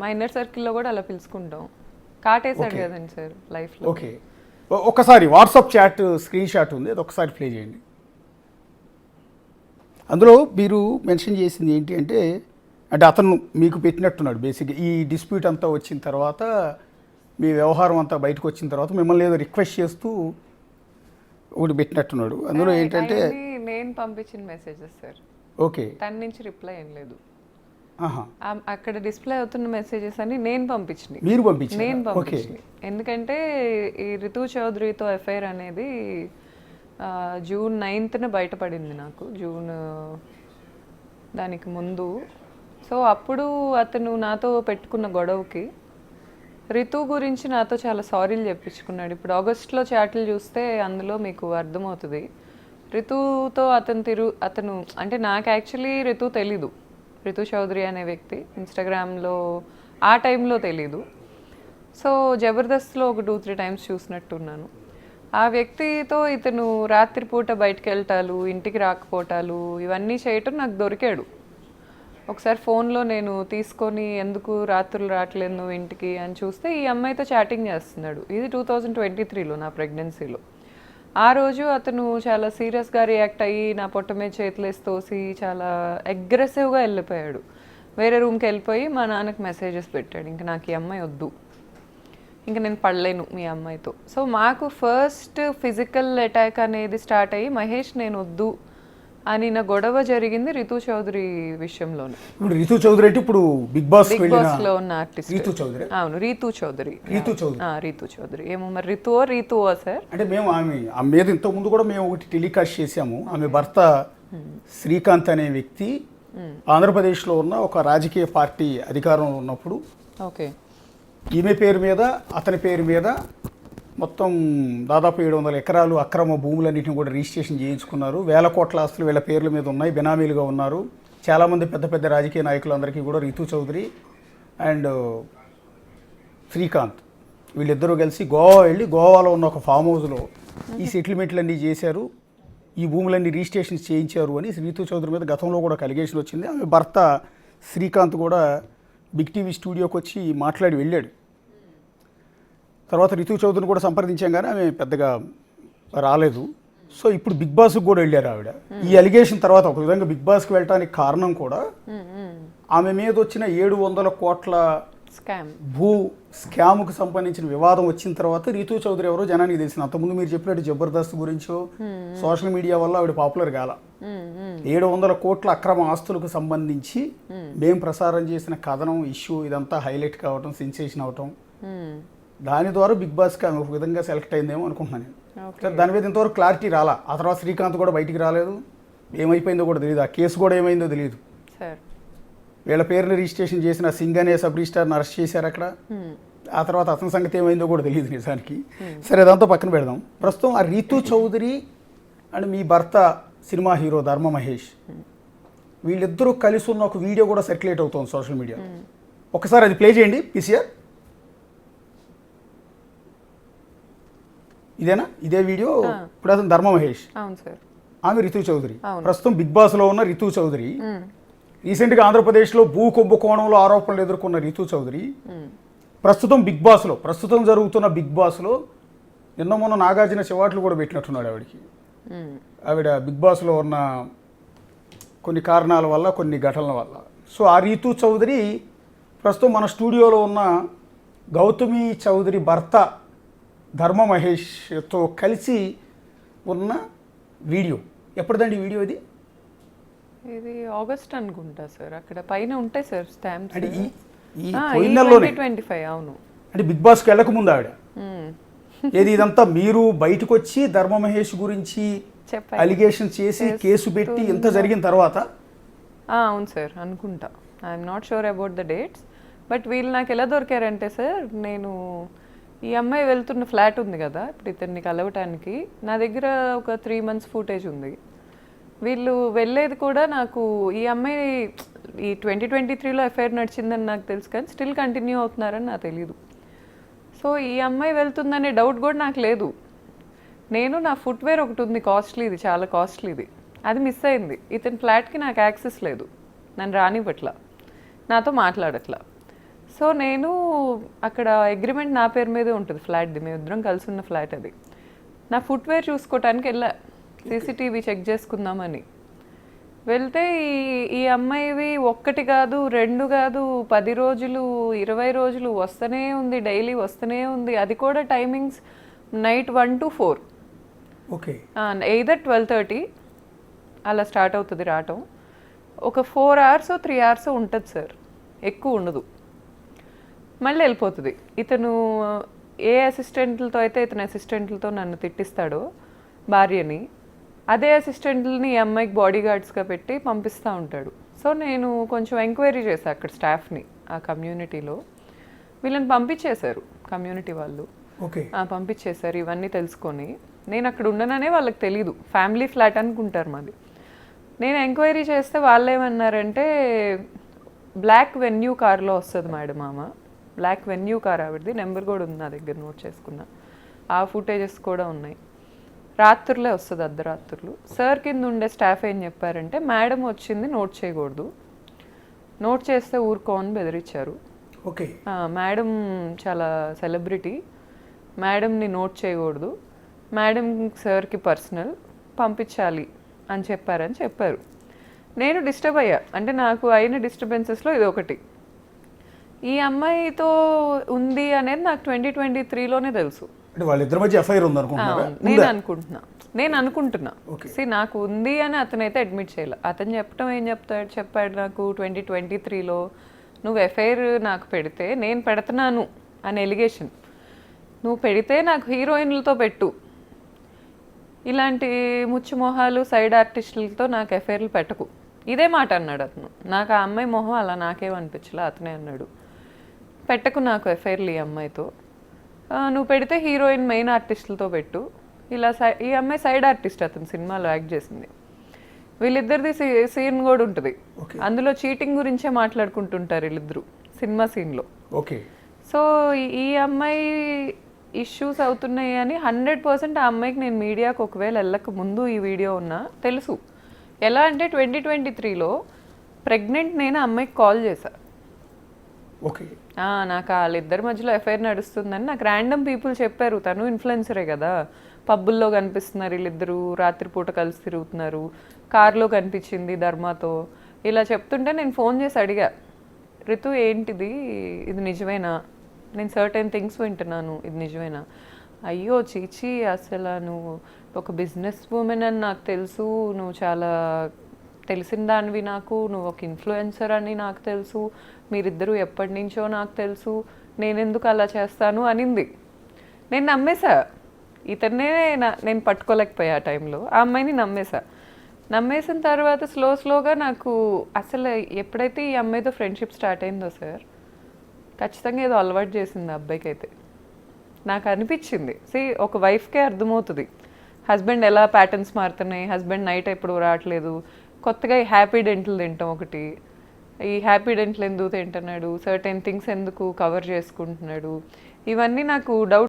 మా ఇన్నర్ సర్కిల్లో కూడా అలా పిలుచుకుంటాం. కాటేశాడు కదండి సార్ లైఫ్లో. ఓకే, ఒకసారి వాట్సాప్ చాట్ స్క్రీన్ షాట్ ఉంది, అది ఒకసారి ప్లే చేయండి. అందులో మీరు మెన్షన్ చేసింది ఏంటి అంటే అతను మీకు పెట్టినట్టున్నాడు బేసిక్గా ఈ డిస్ప్యూట్ అంతా వచ్చిన తర్వాత, మీ వ్యవహారం అంతా బయటకు వచ్చిన తర్వాత మిమ్మల్ని ఏదో రిక్వెస్ట్ చేస్తూ ఒకటి పెట్టినట్టున్నాడు. అందులో ఏంటంటే నేను పంపించిన మెసేజెస్ సార్. ఓకే, తన నుంచి రిప్లై ఏం లేదు. ఆహా, అక్కడ డిస్ప్లే అవుతున్న మెసేజెస్ అని నేను పంపించినాయి. మీరు పంపించారు? నేను పంపించినాయి. ఎందుకంటే ఈ రితు చౌదరితో ఎఫ్ఐఆర్ అనేది జూన్ 9న బయటపడింది నాకు, జూన్ దానికి ముందు. సో అప్పుడు అతను నాతో పెట్టుకున్న గొడవకి రితు గురించి నాతో చాలా సారీలు చెప్పించుకున్నాడు. ఇప్పుడు ఆగస్ట్లో చాట్లు చూస్తే అందులో మీకు అర్థమవుతుంది. రితుతో అతను అంటే నాకు యాక్చువల్లీ రితు తెలీదు, రితు చౌదరి అనే వ్యక్తి ఇన్స్టాగ్రామ్లో ఆ టైంలో తెలీదు. సో జబర్దస్త్లో ఒక 2-3 టైమ్స్ చూసినట్టున్నాను. ఆ వ్యక్తితో ఇతను రాత్రిపూట బయటకు వెళ్ళటాలు, ఇంటికి రాకపోవటాలు ఇవన్నీ చేయటం నాకు దొరికాడు. ఒకసారి ఫోన్లో నేను తీసుకొని ఎందుకు రాత్రులు రావట్లేదు నువ్వు ఇంటికి అని చూస్తే ఈ అమ్మాయితో చాటింగ్ చేస్తున్నాడు. ఇది 2023లో నా ప్రెగ్నెన్సీలో. ఆ రోజు అతను చాలా సీరియస్గా రియాక్ట్ అయ్యి నా పొట్ట మీద చేతులేసి తోసి చాలా అగ్రెసివ్గా వెళ్ళిపోయాడు. వేరే రూమ్కి వెళ్ళిపోయి మా నాన్నకి మెసేజెస్ పెట్టాడు, ఇంకా నాకు ఈ అమ్మాయి వద్దు, ఇంకా నేను పడలేను మీ అమ్మాయితో. సో మాకు ఫస్ట్ ఫిజికల్ అటాక్ అనేది స్టార్ట్ అయ్యి మహేష్ నేను వద్దు అని నా గొడవ జరిగింది రితు చౌదరి విషయంలోనే. ఇప్పుడు రితు చౌదరి అంటే ఇప్పుడు బిగ్ బాస్ లో ఉన్న ఆర్టిస్ట్ రితు చౌదరి. అవును, రితు చౌదరి. రితు చౌదరి ఏమో మరి రితువా సార్? అంటే మేము ఆమె మీద ఇంతకు ముందు కూడా మేము ఒకటి టెలికాస్ట్ చేసాము. ఆమె భర్త శ్రీకాంత్ అనే వ్యక్తి ఆంధ్రప్రదేశ్లో ఉన్న ఒక రాజకీయ పార్టీ అధికారంలో ఉన్నప్పుడు ఓకే ఈమె పేరు మీద అతని పేరు మీద మొత్తం దాదాపు 700 ఎకరాలు అక్రమ భూములన్నింటిని కూడా రిజిస్ట్రేషన్ చేయించుకున్నారు. 1000 కోట్ల ఆస్తులు వీళ్ళ పేర్ల మీద ఉన్నాయి, బినామీలుగా ఉన్నారు. చాలామంది పెద్ద పెద్ద రాజకీయ నాయకులందరికీ కూడా రితు చౌదరి అండ్ శ్రీకాంత్ వీళ్ళిద్దరూ కలిసి గోవా వెళ్ళి గోవాలో ఉన్న ఒక ఫామ్ హౌస్లో ఈ సెటిల్మెంట్లన్నీ చేశారు, ఈ భూములన్నీ రిజిస్ట్రేషన్ చేయించారు అని రితు చౌదరి మీద గతంలో కూడా అలిగేషన్ వచ్చింది. ఆమె భర్త శ్రీకాంత్ కూడా బిగ్ టీవీ స్టూడియోకి వచ్చి మాట్లాడి వెళ్ళాడు. తర్వాత రితు చౌదరిని కూడా సంప్రదించాం కానీ ఆమె పెద్దగా రాలేదు. సో ఇప్పుడు బిగ్ బాస్కి కూడా వెళ్ళారు ఆవిడ. ఈ అలిగేషన్ తర్వాత ఒక విధంగా బిగ్ బాస్కి వెళ్ళడానికి కారణం కూడా ఆమె మీద వచ్చిన 700 కోట్ల భూ స్కామ్కు సంబంధించిన వివాదం వచ్చిన తర్వాత రితు చౌదరి ఎవరో జనానికి తెలిసింది. అంతకుముందు మీరు చెప్పినట్టు జబర్దస్త్ గురించో సోషల్ మీడియా వల్ల ఆవిడ పాపులర్ కాల. 700 కోట్ల అక్రమ ఆస్తులకు సంబంధించి మేము ప్రసారం చేసిన కథనం ఇష్యూ ఇదంతా హైలైట్ కావటం, సెన్సేషన్ అవటం, దాని ద్వారా బిగ్ బాస్కి ఆమె ఒక విధంగా సెలెక్ట్ అయిందేమో అనుకుంటున్నాను నేను. దాని మీద ఇంతవరకు క్లారిటీ రాలా. ఆ తర్వాత శ్రీకాంత్ కూడా బయటికి రాలేదు, ఏమైపోయిందో కూడా తెలియదు, ఆ కేసు కూడా ఏమైందో తెలియదు. వీళ్ళ పేరుని రిజిస్ట్రేషన్ చేసిన సింగ్ అనే సబ్ రిజిస్టార్ని అరెస్ట్ చేశారు అక్కడ. ఆ తర్వాత అతని సంగతి ఏమైందో కూడా తెలియదు నిజానికి. సరే, అదంతా పక్కన పెడదాం. ప్రస్తుతం ఆ రితు చౌదరి అండ్ మీ భర్త సినిమా హీరో ధర్మ మహేష్ వీళ్ళిద్దరూ కలిసి ఉన్న ఒక వీడియో కూడా సర్క్యులేట్ అవుతుంది సోషల్ మీడియా. ఒకసారి అది ప్లే చేయండి పీసీఆర్. ఇదేనా? ఇదే వీడియో. ఇప్పుడు అతను ధర్మ మహేష్, ఆమె రితు చౌదరి. ప్రస్తుతం బిగ్ బాస్లో ఉన్న రితు చౌదరి. రీసెంట్గా ఆంధ్రప్రదేశ్లో భూ కుంభకోణంలో ఆరోపణలు ఎదుర్కొన్న రితు చౌదరి ప్రస్తుతం బిగ్ బాస్లో, ప్రస్తుతం జరుగుతున్న బిగ్ బాస్లో నిన్న మొన్న నాగార్జున చివాట్లు కూడా పెట్టినట్టున్నాడు ఆవిడకి. ఆవిడ బిగ్ బాస్లో ఉన్న కొన్ని కారణాల వల్ల, కొన్ని ఘటనల వల్ల. సో ఆ రితు చౌదరి ప్రస్తుతం మన స్టూడియోలో ఉన్న గౌతమి చౌదరి భర్త ధర్మ మహేష్తో కలిసి ఉన్న వీడియో. ఎప్పటిదండి వీడియో ఇది? ఇది ఆగస్ట్ అనుకుంటా సార్. అక్కడ పైన ఉంటాయి సార్ స్టాంప్స్. అంటే ఈ పోయినలోనే 2025. అవును, అంటే బిగ్ బాస్కి వెళ్ళక ముందు ఆవిడ ఏది ఇదంతా మీరు బయటకు వచ్చి ధర్మ మహేష్ గురించి అలిగేషన్ చేసి కేసు పెట్టి ఇంత జరిగిన తర్వాత? అవును సార్, అనుకుంటా. I'm not sure about the dates. But వీళ్ళు నాకు ఎలా దొరికారంటే సార్, నేను ఈ అమ్మాయి వెళ్తున్న ఫ్లాట్ ఉంది కదా ఇప్పుడు ఇతన్ని కలవటానికి, నా దగ్గర ఒక 3 months ఫుటేజ్ ఉంది. వీళ్ళు వెళ్ళేది కూడా నాకు ఈ అమ్మాయి ఈ 2023లో ఎఫ్ఐఆర్ నడిచిందని నాకు తెలుసు, కానీ స్టిల్ కంటిన్యూ అవుతున్నారని నాకు తెలీదు. సో ఈ అమ్మాయి వెళ్తుందనే డౌట్ కూడా నాకు లేదు. నేను నా ఫుట్వేర్ ఒకటి ఉంది కాస్ట్లీది, చాలా కాస్ట్లీది, అది మిస్ అయింది. ఇతని ఫ్లాట్కి నాకు యాక్సెస్ లేదు, నన్ను రానివ్వట్లా, నాతో మాట్లాడట్లా. సో నేను అక్కడ అగ్రిమెంట్ నా పేరు మీదే ఉంటుంది ఫ్లాట్ది, మేము ఇద్దరం కలిసి ఉన్న ఫ్లాట్ అది. నా ఫుట్వేర్ చూసుకోవటానికి వెళ్ళా, సీసీటీవీ చెక్ చేసుకుందామని వెళ్తే ఈ అమ్మాయివి ఒక్కటి కాదు, 2 కాదు, 10 రోజులు, 20 రోజులు వస్తూనే ఉంది, డైలీ వస్తూనే ఉంది. అది కూడా timings night 1 to 4, okay, either 12:30 అలా స్టార్ట్ అవుతుంది రావటం. ఒక 4 hours 3 hours ఉంటుంది సార్, ఎక్కువ ఉండదు. మళ్ళీ వెళ్ళిపోతుంది. ఇతను ఏ అసిస్టెంట్లతో అయితే ఇతని అసిస్టెంట్లతో నన్ను తిట్టిస్తాడో భార్యని, అదే అసిస్టెంట్లని ఈ అమ్మాయికి బాడీ గార్డ్స్గా పెట్టి పంపిస్తూ ఉంటాడు. సో నేను కొంచెం ఎంక్వైరీ చేశాను అక్కడ స్టాఫ్ని, ఆ కమ్యూనిటీలో. వీళ్ళని పంపించేశారు కమ్యూనిటీ వాళ్ళు, ఓకే, పంపించేశారు ఇవన్నీ తెలుసుకొని. నేను అక్కడ ఉండననే వాళ్ళకి తెలీదు, ఫ్యామిలీ ఫ్లాట్ అనుకుంటారు మాది. నేను ఎంక్వైరీ చేస్తే వాళ్ళు ఏమన్నారంటే బ్లాక్ వెన్యూ కార్లో వస్తుంది మేడం ఆమె, బ్లాక్ వెన్యూ కార్ ఆవిడది, నెంబర్ కూడా ఉంది నా దగ్గర, నోట్ చేసుకున్నా. ఆ ఫుటేజెస్ కూడా ఉన్నాయి. రాత్రులే వస్తుంది, అర్ధరాత్రులు. సార్ కింద ఉండే స్టాఫ్ ఏం చెప్పారంటే మేడం వచ్చింది నోట్ చేయకూడదు, నోట్ చేస్తే ఊరుకోని బెదిరించారు. ఓకే, మేడం చాలా సెలబ్రిటీ, మేడంని నోట్ చేయకూడదు, మేడం సార్కి పర్సనల్, పంపించాలి అని చెప్పారు. నేను డిస్టర్బ్ అయ్యా, అంటే నాకు అయిన డిస్టర్బెన్సెస్లో ఇది ఒకటి. ఈ అమ్మాయితో ఉంది అనేది నాకు 2023లోనే తెలుసు. అంటే వాళ్ళిద్దరి మధ్య ఎఫ్ఐఆర్ ఉంది అనుకుంటున్నారా? నేను అనుకుంటున్నా Okay. నాకు ఉంది అని అతనైతే అడ్మిట్ చేయాలి. అతను చెప్పాడు నాకు 2023లో నువ్వు ఎఫ్ఐఆర్ నాకు పెడితే నేను పెడుతున్నాను అని ఎలిగేషన్. నువ్వు పెడితే నాకు హీరోయిన్లతో పెట్టు, ఇలాంటి ముచ్చుమొహాలు సైడ్ ఆర్టిస్టులతో నాకు ఎఫ్ఐఆర్లు పెట్టకు, ఇదే మాట అన్నాడు అతను. నాకు ఆ అమ్మాయి మొహం అలా నాకేమనిపించలే, అతనే అన్నాడు పెట్టకు నాకు ఎఫ్ఐఆర్లు ఈ అమ్మాయితో, నువ్వు పెడితే హీరోయిన్ మెయిన్ ఆర్టిస్టులతో పెట్టు. ఇలా ఈ అమ్మాయి సైడ్ ఆర్టిస్ట్, అతను సినిమాలో యాక్ట్ చేసింది. వీళ్ళిద్దరిది సీన్ కూడా ఉంటుంది, అందులో చీటింగ్ గురించే మాట్లాడుకుంటుంటారు వీళ్ళిద్దరు సినిమా సీన్లో. ఓకే, సో ఈ అమ్మాయి ఇష్యూస్ అవుతున్నాయి అని 100% ఆ అమ్మాయికి నేను మీడియాకు ఒకవేళ వెళ్ళక ముందు ఈ వీడియో ఉన్నా తెలుసు. ఎలా అంటే 2023లో ప్రెగ్నెంట్ నేను అమ్మాయికి కాల్ చేశా. ఓకే, నాకు వాళ్ళిద్దరి మధ్యలో ఎఫ్ఐఆర్ నడుస్తుందని నాకు ర్యాండమ్ పీపుల్ చెప్పారు. తను ఇన్ఫ్లుయెన్సరే కదా, పబ్బుల్లో కనిపిస్తున్నారు వీళ్ళిద్దరూ, రాత్రిపూట కలిసి తిరుగుతున్నారు, కార్లో కనిపించింది ధర్మాతో, ఇలా చెప్తుంటే నేను ఫోన్ చేసి అడిగా, రితు ఏంటిది, ఇది నిజమేనా, నేను సర్టెన్ థింగ్స్ వింటున్నాను, ఇది నిజమేనా? అయ్యో చీచి, అసలు నువ్వు ఒక బిజినెస్ ఉమెన్ అని నాకు తెలుసు, నువ్వు చాలా తెలిసిన దానివి నాకు, నువ్వు ఒక ఇన్ఫ్లుయెన్సర్ అని నాకు తెలుసు, మీరిద్దరూ ఎప్పటి నుంచో నాకు తెలుసు, నేనెందుకు అలా చేస్తాను అనింది. నేను నమ్మేశా, ఇతన్నే నేను పట్టుకోలేకపోయా ఆ టైంలో, ఆ అమ్మాయిని నమ్మేసిన తర్వాత స్లోగా నాకు అసలు ఎప్పుడైతే ఈ అమ్మాయితో ఫ్రెండ్షిప్ స్టార్ట్ అయిందో సార్, ఖచ్చితంగా ఏదో అలవాటు చేసింది ఆ అబ్బాయికి అయితే నాకు అనిపించింది. ఒక వైఫ్కే అర్థమవుతుంది హస్బెండ్ ఎలా ప్యాటర్న్స్ మారుతున్నాయి, హస్బెండ్ నైట్ ఎప్పుడు రావట్లేదు, కొత్తగా ఈ హ్యాపీ డెంటల్ తింటాం ఒకటి, ఈ హ్యాపీ డెంటల్ ఎందుకు తింటున్నాడు, సర్టెన్ థింగ్స్ ఎందుకు కవర్ చేసుకుంటున్నాడు, ఇవన్నీ నాకు డౌట్